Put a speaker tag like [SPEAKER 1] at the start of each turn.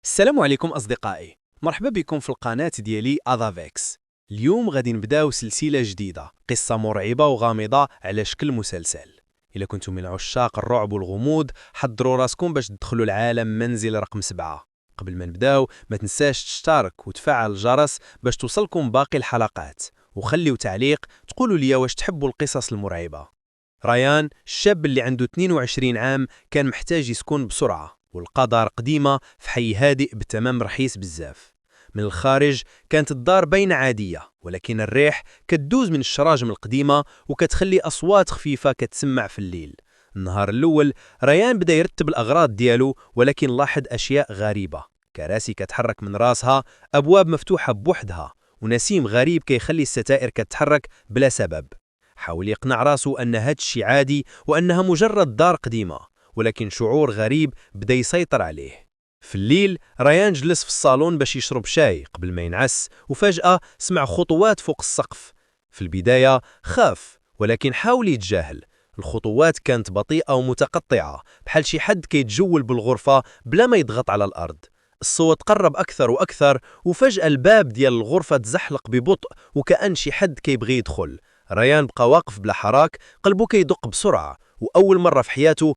[SPEAKER 1] السلام عليكم أصدقائي، مرحبا بكم في القناة ديالي أذافيكس. اليوم غادي نبداو سلسلة جديدة، قصة مرعبة وغامضة على شكل مسلسل. إلا كنتم من عشاق الرعب والغموض حضروا راسكم باش تدخلوا العالم منزل رقم 7. قبل ما نبداو ما تنساش تشترك وتفعل الجرس باش توصلكم باقي الحلقات، وخليو تعليق تقولوا لي واش تحبوا القصص المرعبة. ريان، الشاب اللي عنده 22 عام، كان محتاج يسكن بسرعة ولقى دار قديمة في حي هادئ بتمام رخيص بزاف. من الخارج كانت الدار باينة عادية، ولكن الريح كتدوز من الشراجم القديمة وكتخلي أصوات خفيفة كتسمع في الليل. النهار الأول ريان بدا يرتب الأغراض ديالو، ولكن لاحظ أشياء غريبة: كراسي كتحرك من راسها، أبواب مفتوحة بوحدها، ونسيم غريب كيخلي الستائر كتحرك بلا سبب. حاول يقنع راسه أن هاد الشي عادي وأنها مجرد دار قديمة، ولكن شعور غريب بدا يسيطر عليه. في الليل ريان جلس في الصالون باش يشرب شاي قبل ما ينعس، وفجأة سمع خطوات فوق السقف. في البداية خاف، ولكن حاول يتجاهل. الخطوات كانت بطيئة ومتقطعة، بحال شي حد كيتجول بالغرفة بلا ما يضغط على الأرض. الصوت قرب أكثر وأكثر، وفجأة الباب ديال الغرفة تزحلق ببطء وكأن شي حد كيبغي يدخل. ريان بقى واقف بلا حراك، قلبه كيدق بسرعة، وأول مرة في حياته